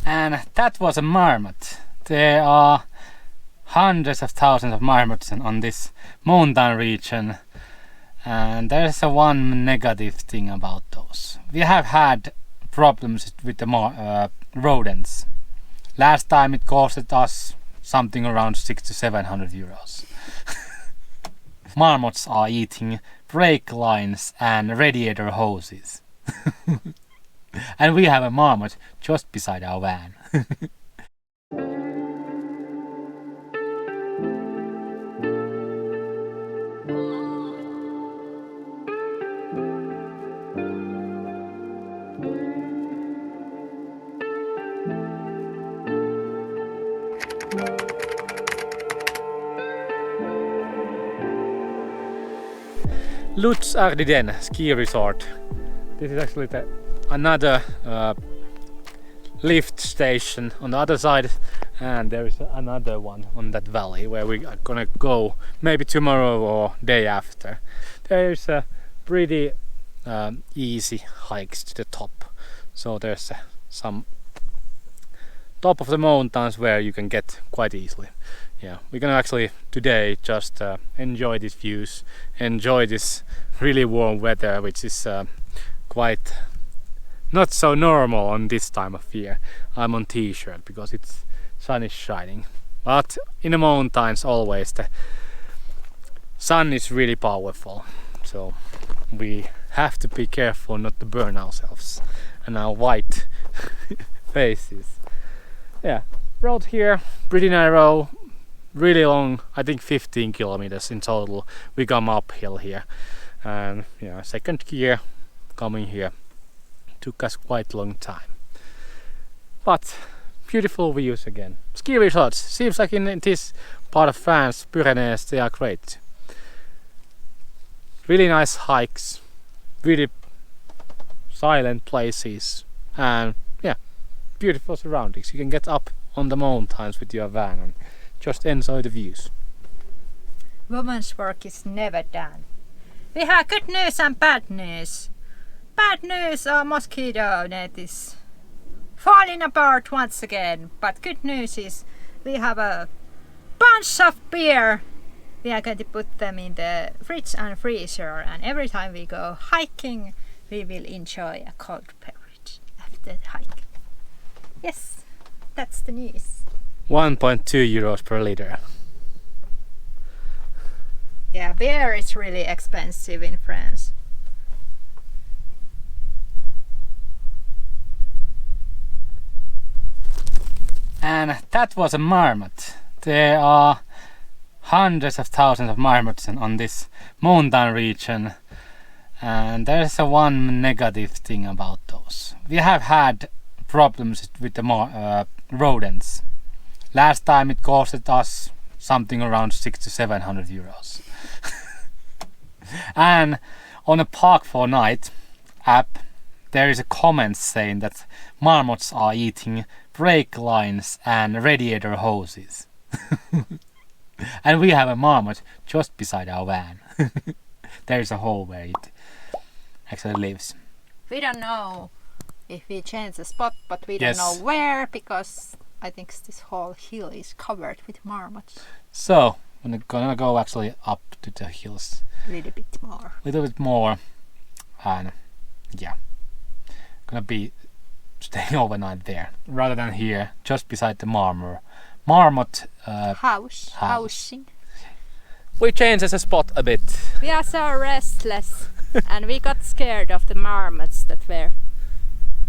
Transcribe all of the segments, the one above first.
And that was a marmot. There are hundreds of thousands of marmots on this mountain region, and there's one negative thing about those. We have had problems with the rodents. Last time it costed us something around 600 to 700 euros. Marmots are eating brake lines and radiator hoses. And we have a marmot just beside our van. Luz Ardiden ski resort. This is actually another lift station on the other side, and there is another one on that valley where we are gonna go maybe tomorrow or day after. There's a pretty easy hikes to the top, so there's some top of the mountains where you can get quite easily. Yeah, we're gonna actually today just enjoy these views, enjoy this really warm weather, which is quite not so normal on this time of year. I'm on t-shirt because it's sun is shining, but in the mountains always the sun is really powerful, so we have to be careful not to burn ourselves and our white faces. Yeah, road here pretty narrow, really long, I think 15 kilometers in total. We come uphill here, and yeah, second gear coming here took us quite a long time, but beautiful views again. Ski resorts, seems like in this part of France, Pyrenees, they are great. Really nice hikes, really silent places, and yeah, beautiful surroundings. You can get up on the mountains with your van and just enjoy the views. Woman's work is never done. We have good news and bad news. Bad news, our mosquito net is falling apart once again. But good news is we have a bunch of beer. We are going to put them in the fridge and freezer, and every time we go hiking we will enjoy a cold beverage after the hike. Yes, that's the news. 1.2 euros per liter. Yeah, beer is really expensive in France. And that was a marmot. There are hundreds of thousands of marmots on this mountain region, and there's one negative thing about those. We have had problems with the rodents. Last time it costed us something around 600 to 700 euros. And on a Park4Night app there is a comment saying that marmots are eating brake lines and radiator hoses. And we have a marmot just beside our van. There is a hole where it actually lives. We don't know if we change the spot, but we Yes. don't know where, because I think this whole hill is covered with marmots. So I'm gonna go actually up to the hills A little bit more. a little bit more, and yeah, gonna be staying overnight there rather than here just beside the marmot Housing. We changed the spot a bit. We are so restless and we got scared of the marmots that were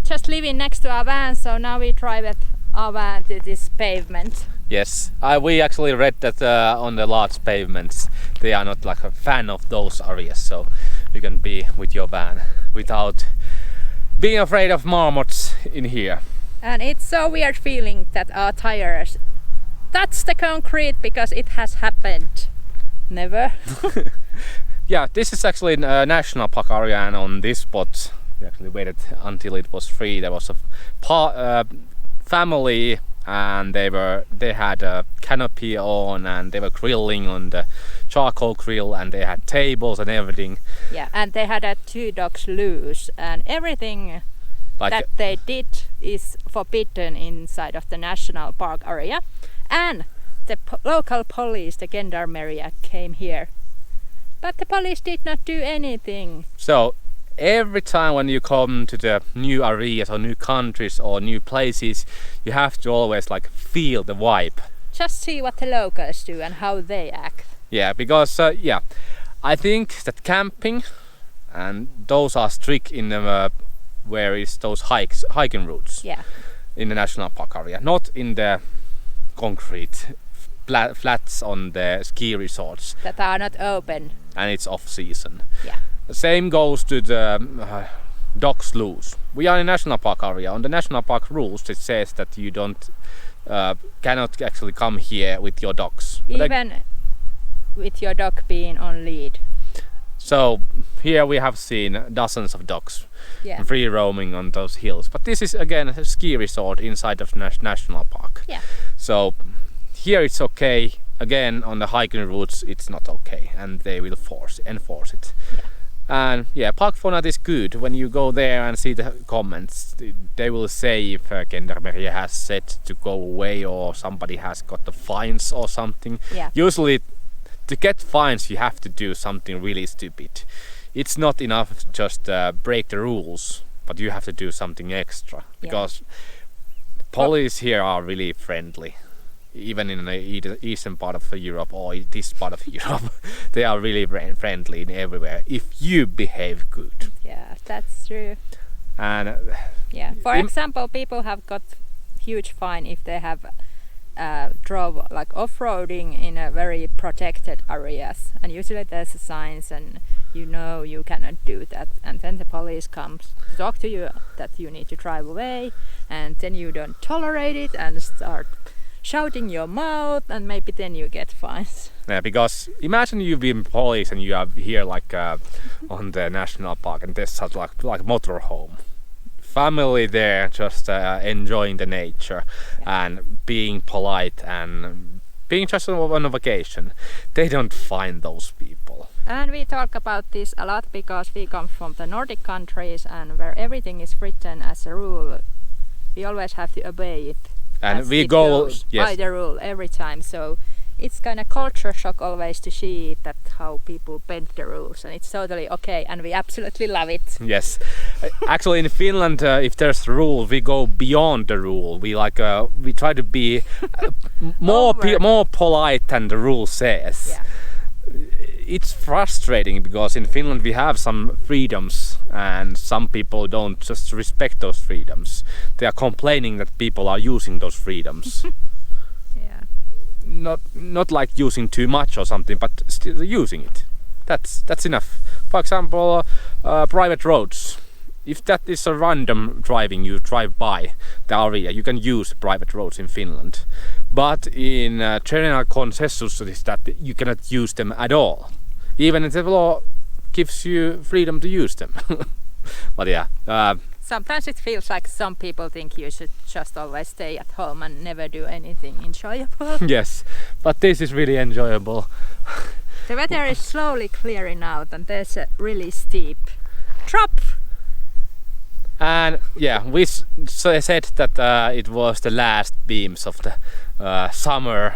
just living next to our van, so now we drive our van to this pavement. Yes, we actually read that on the large pavements they are not like a fan of those areas, so you can be with your van without being afraid of marmots in here. And it's so weird feeling that our tires touch the concrete, because it has happened never. Yeah, this is actually a national park area, and on this spot we actually waited until it was free. There was a family, and they had a canopy on, and they were grilling on the charcoal grill, and they had tables and everything. Yeah, and they had 2 dogs loose, and everything Like that they did is forbidden inside of the national park area, and the local police, the gendarmerie, came here, but the police did not do anything. so every time when you come to the new areas or new countries or new places, you have to always like feel the vibe. Just see what the locals do and how they act. Yeah, because I think that camping and those are strict in the where is those hiking routes. Yeah. In the national park area, not in the concrete flats on the ski resorts, That are not open. and it's off season. Yeah. The same goes to the dog sloughs. We are in a national park area. On the national park rules, it says that you cannot actually come here with your dogs. But Even with your dog being on lead. so here we have seen dozens of dogs Yeah. free roaming on those hills. But this is again a ski resort inside of national park. Yeah. So here it's okay. Again, on the hiking routes it's not okay, and they will enforce it. Yeah. And yeah, Park Fortnite is good. When you go there and see the comments, they will say if gendarmerie has said to go away or somebody has got the fines or something. Yeah. Usually, to get fines, you have to do something really stupid. It's not enough just break the rules, but you have to do something extra, because police here are really friendly. Even in the eastern part of Europe or this part of Europe, they are really friendly in everywhere if you behave good. Yeah, that's true. And Yeah. For example, people have got huge fine if they have drove like off-roading in a very protected areas, and usually there's signs and you cannot do that, and then the police comes to talk to you that you need to drive away, and then you don't tolerate it and start shouting your mouth, and maybe then you get fines. yeah, because imagine you've been police and you are here like on the national park, and there's such like motorhome. Family there just enjoying the nature and being polite and being just on a vacation. They don't find those people. And we talk about this a lot because we come from the Nordic countries, and where everything is written as a rule, we always have to obey it. And as we it go goes by the rule every time. So it's kind of culture shock always to see that how people bend the rules, and it's totally okay, and we absolutely love it. Yes, actually in Finland, if there's a rule, we go beyond the rule. We try to be more polite than the rule says. Yeah. It's frustrating because in Finland we have some freedoms, and some people don't just respect those freedoms. They are complaining that people are using those freedoms. Yeah. Not like using too much or something, but still using it. That's enough. For example, private roads. If that is a random driving, you drive by the area, you can use private roads in Finland. But in general consensus is that you cannot use them at all, even if the law gives you freedom to use them. But yeah. Sometimes it feels like some people think you should just always stay at home and never do anything enjoyable. Yes, but this is really enjoyable. The weather is slowly clearing out, and there's a really steep drop. And yeah, we said that it was the last beams of the summer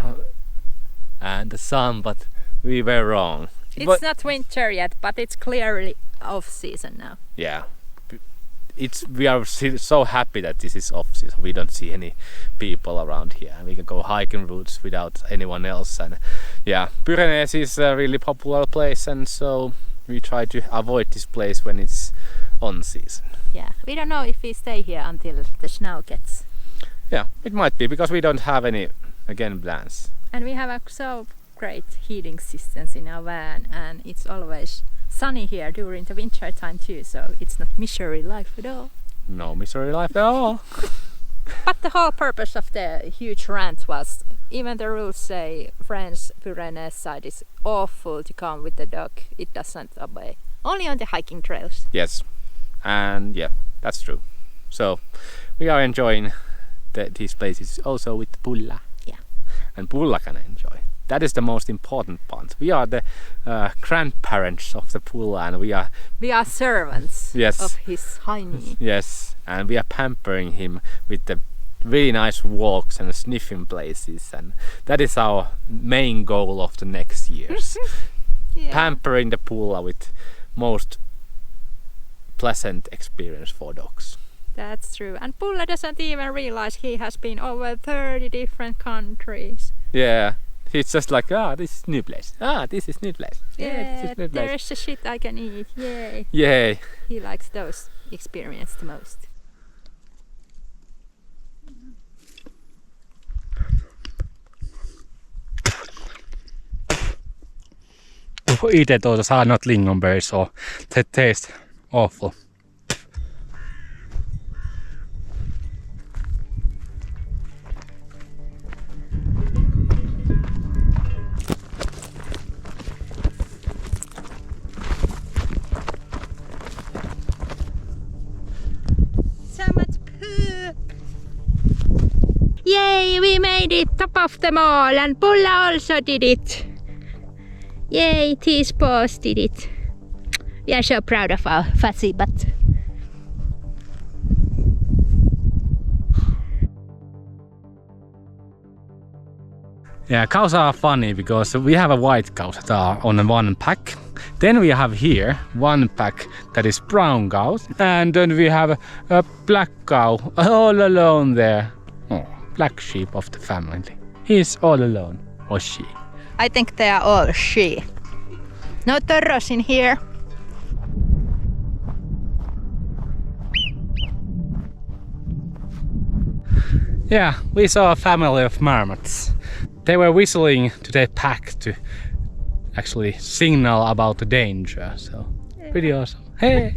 and the sun, but we were wrong. It's not winter yet, but it's clearly off season now. Yeah, we are so happy that this is off season. We don't see any people around here. We can go hiking routes without anyone else, and yeah, Pyrenees is a really popular place, and so we try to avoid this place when it's on season. Yeah, we don't know if we stay here until the snow gets. Yeah, it might be because we don't have any plans. And we have so great heating systems in our van, and it's always sunny here during the winter time too, so it's not misery life at all. No misery life at all. But the whole purpose of the huge rant was, even the rules say French Pyrenees side is awful to come with the dog, it doesn't obey. Only on the hiking trails. Yes, and yeah, that's true. So we are enjoying these places also with Pulla. Yeah. And Pulla can enjoy. That is the most important part. We are the grandparents of the Pulla, and we are servants Yes. of his Heini. Yes, and we are pampering him with the really nice walks and sniffing places, and that is our main goal of the next years. Yeah. Pampering the Pulla with most pleasant experience for dogs. That's true. And Pulla doesn't even realize he has been over 30 different countries. Yeah, he's just like, this is new place. This is new place. Yeah, this is new place. there's a shit I can eat. Yay. Yay. He likes those experiences the most. Itse saa not lingonberries, so they taste awful. So much poop! Yay, we made it top of them all, and Pulla also did it. Yay, T's paws did it. We are so proud of our fuzzy butt. Yeah, cows are funny because we have a white cow that are on one pack. Then we have here one pack that is brown cows, and then we have a black cow all alone there. Oh, black sheep of the family. He's all alone, or she. I think they are all she. No toros in here. Yeah, we saw a family of marmots. They were whistling to their pack to actually signal about the danger, so pretty awesome. Hey,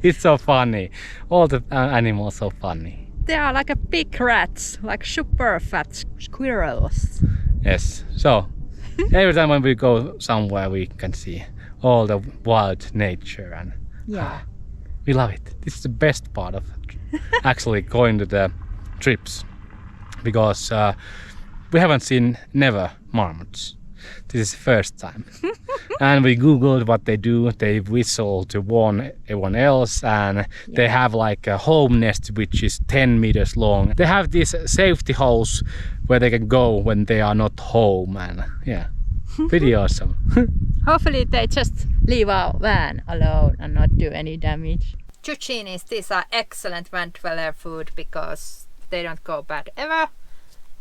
it's so funny. All the animals are so funny. They are like a big rats, like super fat squirrels. Yes, so every time when we go somewhere we can see all the wild nature, and Yeah. we love it. This is the best part of actually going to the trips, because we haven't seen never marmots. This is the first time. And we googled what they do. They whistle to warn everyone else, and they have like a home nest which is 10 meters long. They have these safety holes where they can go when they are not home, and yeah, pretty awesome. Hopefully they just leave our van alone and not do any damage. Zucchinis, these are excellent van dweller food because they don't go bad ever.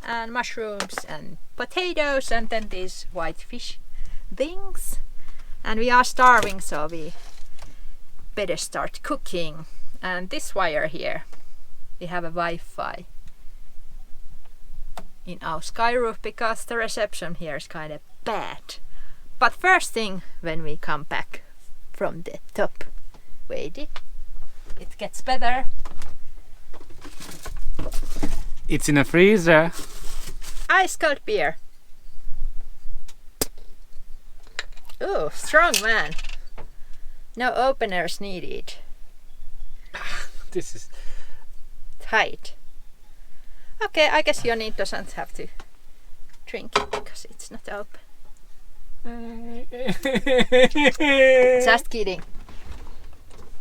And mushrooms and potatoes, and then these white fish things. And we are starving, so we better start cooking. And this wire here, we have a Wi-Fi in our sky roof because the reception here is kind of bad. But first thing, when we come back from the top, wait, it gets better. It's in a freezer. Ice cold beer. Ooh, strong man. No openers needed. This is Tight. Okay, I guess Joni doesn't have to drink it because it's not open. Just kidding.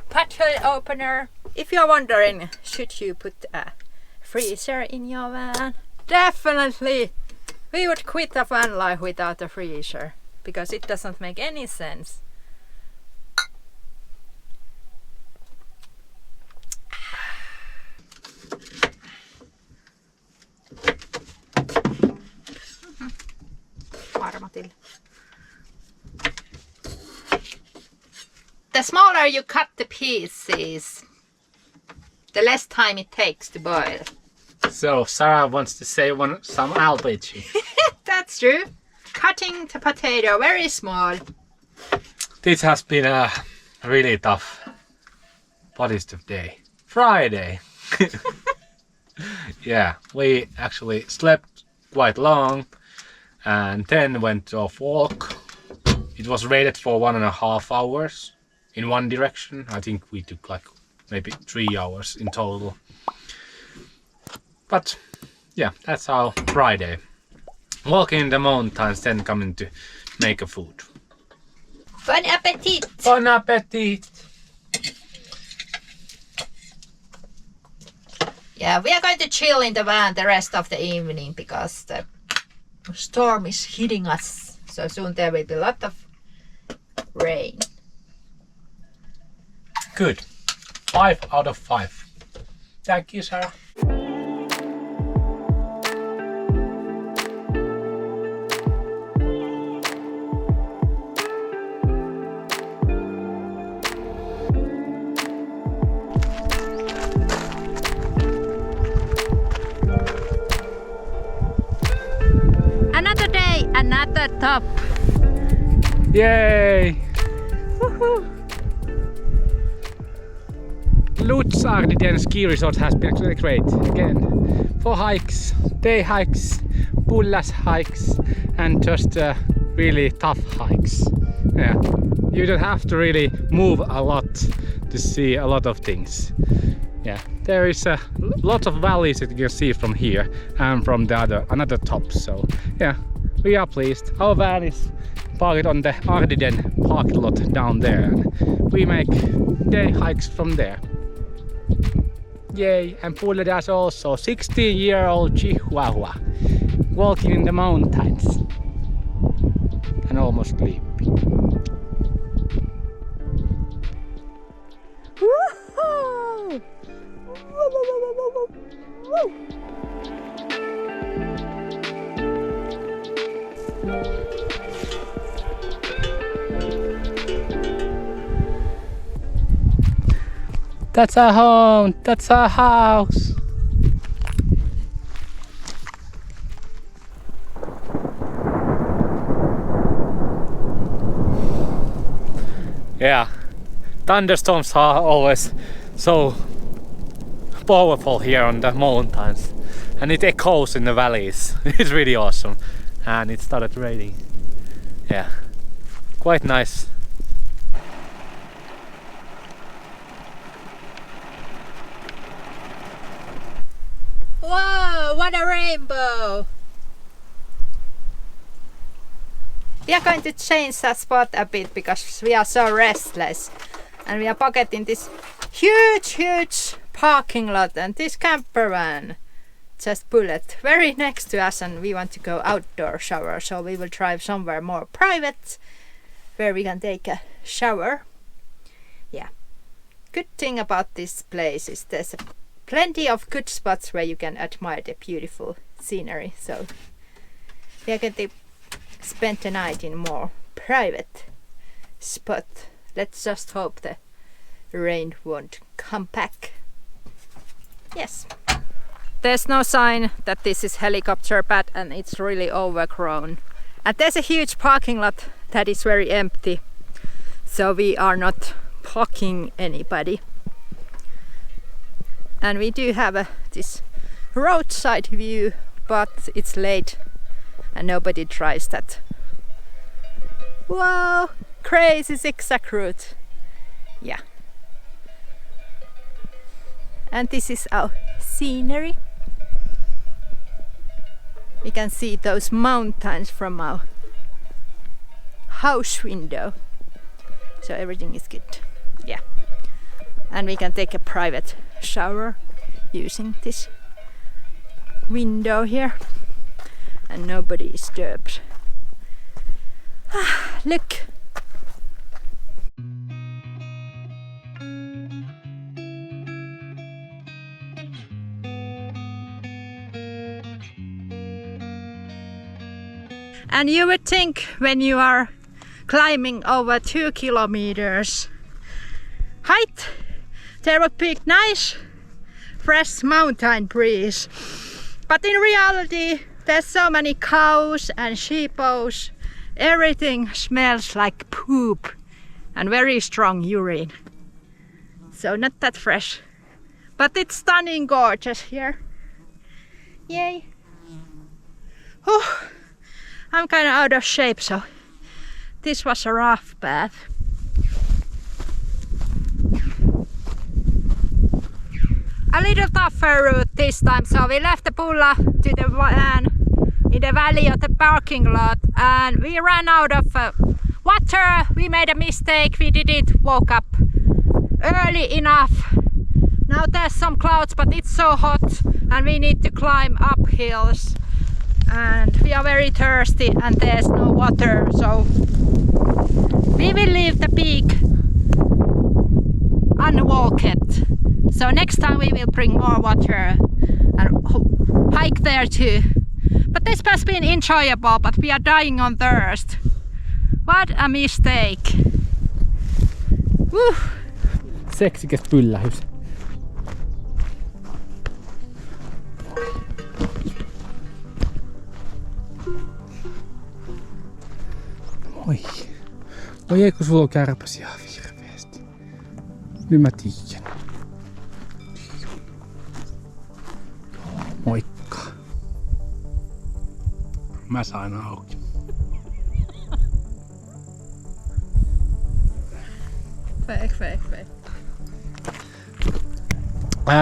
Pothole opener. If you're wondering, should you put a freezer in your van? Definitely! We would quit a van life without a freezer because it doesn't make any sense. Marmotil. The smaller you cut the pieces, the less time it takes to boil. so Sarah wants to say some alpage. That's true. Cutting the potato very small. This has been a really tough. What is the day? Friday. Yeah, we actually slept quite long and then went off walk. It was rated for 1.5 hours in one direction. I think we took like maybe 3 hours in total. But yeah, that's our Friday. Walking in the mountains, then coming to make a food. Bon appetit! Bon appetit! Yeah, we are going to chill in the van the rest of the evening because the storm is hitting us. So soon there will be a lot of rain. Good. 5 out of 5. Thank you, Sarah. Another day, another top. Yay! Woohoo! Luz Ardiden ski resort has been actually great. Again, for hikes, day hikes, pullas hikes, and just really tough hikes. Yeah, you don't have to really move a lot to see a lot of things. Yeah, there is a lot of valleys that you can see from here and from the another top. So yeah, we are pleased. Our van is parked on the Ardiden parking lot down there, and we make day hikes from there. Yay! And Pulle does also 16-year-old Chihuahua walking in the mountains and almost sleeping. Woohoo! That's our home, that's our house. Yeah, thunderstorms are always so powerful here on the mountains, and it echoes in the valleys. It's really awesome. And it started raining. Yeah, quite nice. Wow, what a rainbow! We are going to change that spot a bit because we are so restless, and we are pocketing this huge parking lot, and this camper van just pulled very next to us, and we want to go outdoor shower, so we will drive somewhere more private where we can take a shower. Yeah, good thing about this place is there's plenty of good spots where you can admire the beautiful scenery, so we are going to spend the night in more private spot. Let's just hope the rain won't come back. Yes. There's no sign that this is helicopter pad, and it's really overgrown. And there's a huge parking lot that is very empty, so we are not parking anybody. And we do have this roadside view, but it's late and nobody drives that. Wow, crazy zigzag route. Yeah. And this is our scenery. We can see those mountains from our house window. So everything is good. Yeah. And we can take a private shower using this window here. And nobody is disturbed. Ah, look! And you would think when you are climbing over 2 kilometers height, there would be nice fresh mountain breeze. But in reality, there's so many cows and sheepos. Everything smells like poop and very strong urine. So not that fresh. But it's stunning gorgeous here. Yay. Whew. I'm kind of out of shape, so this was a rough path. A little tougher route this time, so we left the pulla to the van in the valley of the parking lot, and we ran out of water. We made a mistake, we didn't woke up early enough Now there's some clouds, but it's so hot and we need to climb up hills. And we are very thirsty and there's no water, so we will leave the peak unwalked. So next time we will bring more water and hike there too. But this has been enjoyable, but we are dying on thirst. What a mistake. Woo. Seksikäs pyllähys. Oi. Oi ei kun sulla on kärpäsiä hirveesti. Nyt mä tiedän. Moikka. Mä sain auki. Fake.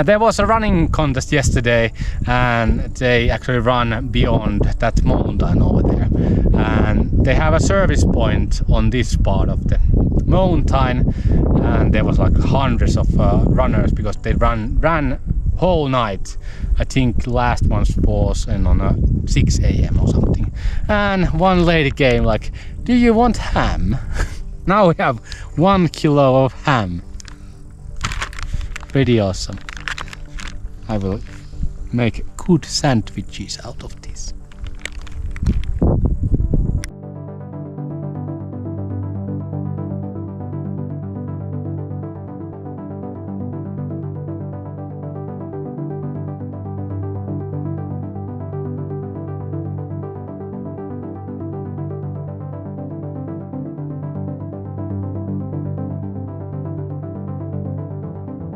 There was a running contest yesterday and they actually run beyond that mountain over there. And they have a service point on this part of the mountain and there was like hundreds of runners because they ran whole night. I think last one was on 6 a.m. or something. And one lady came like, do you want ham? Now we have 1 kilo of ham. Pretty awesome. I will make good sandwiches out of